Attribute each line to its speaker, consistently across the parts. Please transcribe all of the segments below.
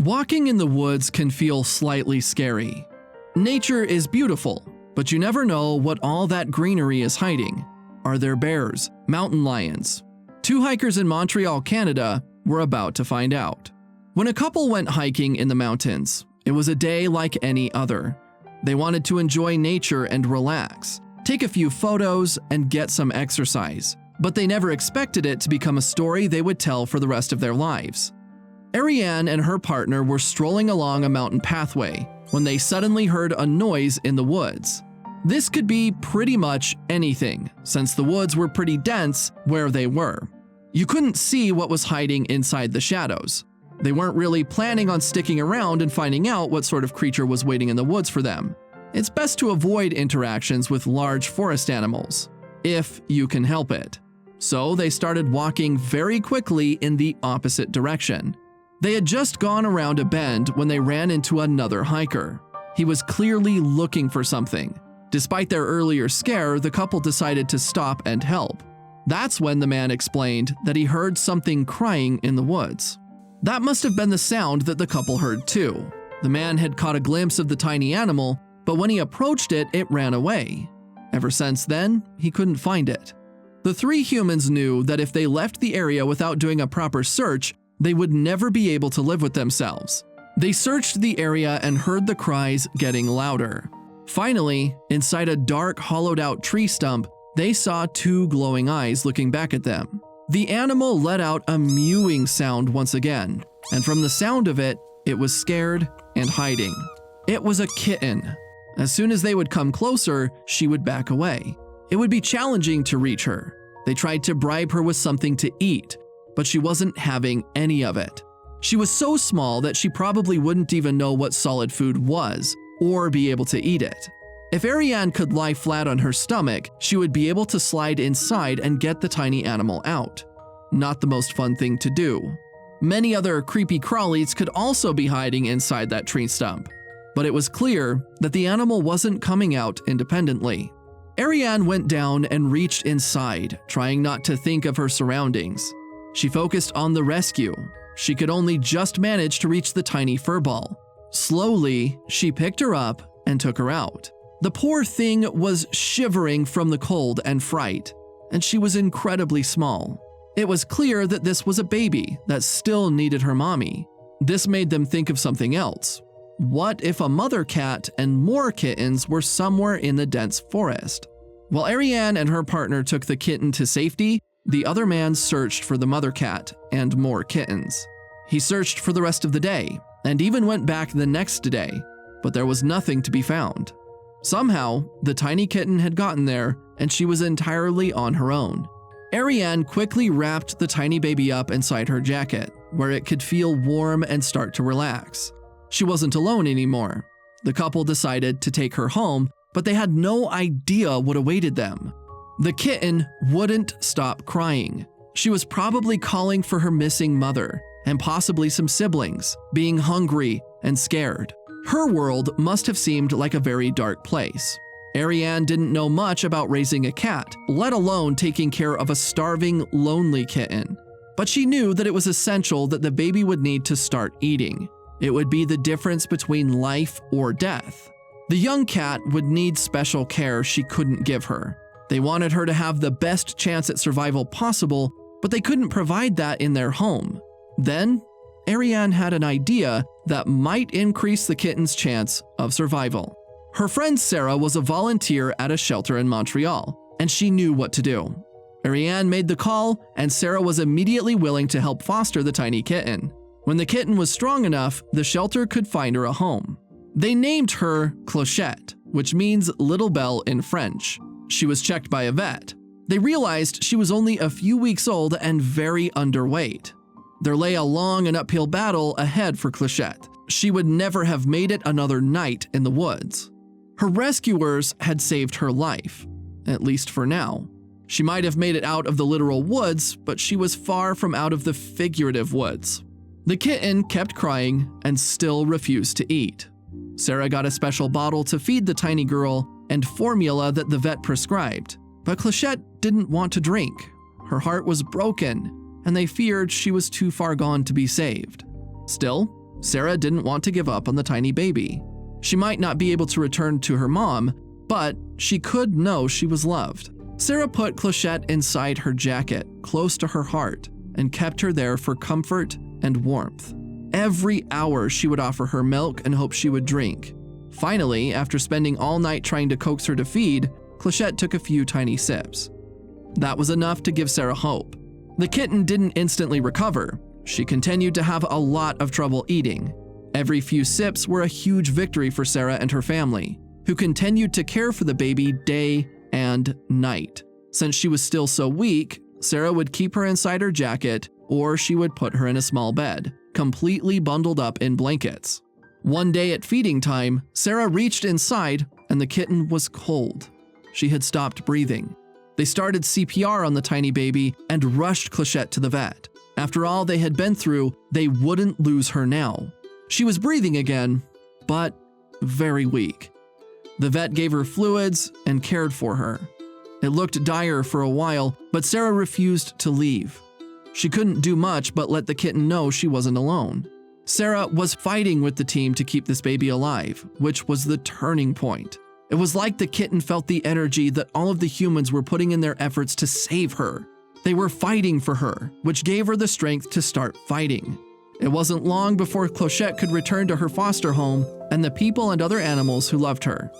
Speaker 1: Walking in the woods can feel slightly scary. Nature is beautiful, but you never know what all that greenery is hiding. Are there bears, mountain lions? Two hikers in Montreal, Canada, were about to find out. When a couple went hiking in the mountains, it was a day like any other. They wanted to enjoy nature and relax, take a few photos, and get some exercise, but they never expected it to become a story they would tell for the rest of their lives. Ariane and her partner were strolling along a mountain pathway when they suddenly heard a noise in the woods. This could be pretty much anything, since the woods were pretty dense where they were. You couldn't see what was hiding inside the shadows. They weren't really planning on sticking around and finding out what sort of creature was waiting in the woods for them. It's best to avoid interactions with large forest animals, if you can help it. So they started walking very quickly in the opposite direction. They had just gone around a bend when they ran into another hiker. He was clearly looking for something. Despite their earlier scare, the couple decided to stop and help. That's when the man explained that he heard something crying in the woods. That must have been the sound that the couple heard too. The man had caught a glimpse of the tiny animal, but when he approached it, it ran away. Ever since then, he couldn't find it. The three humans knew that if they left the area without doing a proper search, they would never be able to live with themselves. They searched the area and heard the cries getting louder. Finally, inside a dark, hollowed-out tree stump, they saw two glowing eyes looking back at them. The animal let out a mewing sound once again, and from the sound of it, it was scared and hiding. It was a kitten. As soon as they would come closer, she would back away. It would be challenging to reach her. They tried to bribe her with something to eat, but she wasn't having any of it. She was so small that she probably wouldn't even know what solid food was, or be able to eat it. If Ariane could lie flat on her stomach, she would be able to slide inside and get the tiny animal out. Not the most fun thing to do. Many other creepy crawlies could also be hiding inside that tree stump, but it was clear that the animal wasn't coming out independently. Ariane went down and reached inside, trying not to think of her surroundings. She focused on the rescue. She could only just manage to reach the tiny furball. Slowly, she picked her up and took her out. The poor thing was shivering from the cold and fright, and she was incredibly small. It was clear that this was a baby that still needed her mommy. This made them think of something else. What if a mother cat and more kittens were somewhere in the dense forest? While Ariane and her partner took the kitten to safety, the other man searched for the mother cat and more kittens. He searched for the rest of the day, and even went back the next day, but there was nothing to be found. Somehow, the tiny kitten had gotten there, and she was entirely on her own. Ariane quickly wrapped the tiny baby up inside her jacket, where it could feel warm and start to relax. She wasn't alone anymore. The couple decided to take her home, but they had no idea what awaited them. The kitten wouldn't stop crying. She was probably calling for her missing mother, and possibly some siblings, being hungry and scared. Her world must have seemed like a very dark place. Ariane didn't know much about raising a cat, let alone taking care of a starving, lonely kitten. But she knew that it was essential that the baby would need to start eating. It would be the difference between life or death. The young cat would need special care she couldn't give her. They wanted her to have the best chance at survival possible, but they couldn't provide that in their home. Then, Ariane had an idea that might increase the kitten's chance of survival. Her friend Sarah was a volunteer at a shelter in Montreal, and she knew what to do. Ariane made the call, and Sarah was immediately willing to help foster the tiny kitten. When the kitten was strong enough, the shelter could find her a home. They named her Clochette, which means little bell in French. She was checked by a vet. They realized she was only a few weeks old and very underweight. There lay a long and uphill battle ahead for Clochette. She would never have made it another night in the woods. Her rescuers had saved her life, at least for now. She might have made it out of the literal woods, but she was far from out of the figurative woods. The kitten kept crying and still refused to eat. Sarah got a special bottle to feed the tiny girl and formula that the vet prescribed, but Clochette didn't want to drink. Her heart was broken, and they feared she was too far gone to be saved. Still, Sarah didn't want to give up on the tiny baby. She might not be able to return to her mom, but she could know she was loved. Sarah put Clochette inside her jacket, close to her heart, and kept her there for comfort and warmth. Every hour she would offer her milk and hope she would drink. Finally, after spending all night trying to coax her to feed, Clochette took a few tiny sips. That was enough to give Sarah hope. The kitten didn't instantly recover. She continued to have a lot of trouble eating. Every few sips were a huge victory for Sarah and her family, who continued to care for the baby day and night. Since she was still so weak, Sarah would keep her inside her jacket, or she would put her in a small bed, completely bundled up in blankets. One day at feeding time, Sarah reached inside and the kitten was cold. She had stopped breathing. They started CPR on the tiny baby and rushed Clochette to the vet. After all they had been through, they wouldn't lose her now. She was breathing again, but very weak. The vet gave her fluids and cared for her. It looked dire for a while, but Sarah refused to leave. She couldn't do much but let the kitten know she wasn't alone. Sarah was fighting with the team to keep this baby alive, which was the turning point. It was like the kitten felt the energy that all of the humans were putting in their efforts to save her. They were fighting for her, which gave her the strength to start fighting. It wasn't long before Clochette could return to her foster home and the people and other animals who loved her.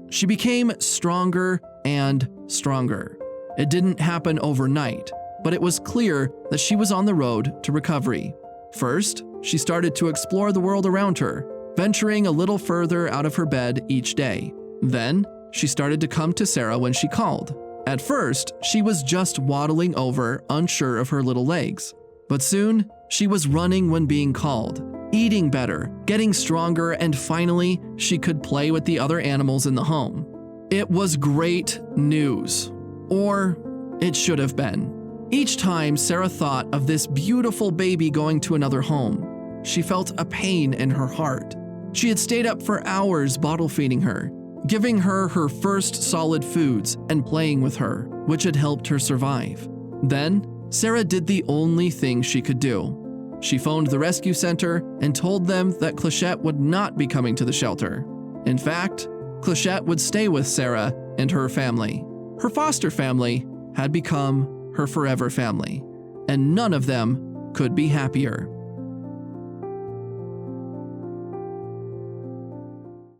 Speaker 1: She became stronger and stronger. It didn't happen overnight, but it was clear that she was on the road to recovery. First, she started to explore the world around her, venturing a little further out of her bed each day. Then, she started to come to Sarah when she called. At first, she was just waddling over, unsure of her little legs. But soon, she was running when being called, eating better, getting stronger, and finally, she could play with the other animals in the home. It was great news. Or it should have been. Each time Sarah thought of this beautiful baby going to another home, she felt a pain in her heart. She had stayed up for hours bottle feeding her, giving her her first solid foods and playing with her, which had helped her survive. Then, Sarah did the only thing she could do. She phoned the rescue center and told them that Clochette would not be coming to the shelter. In fact, Clochette would stay with Sarah and her family. Her foster family had become her forever family, and none of them could be happier.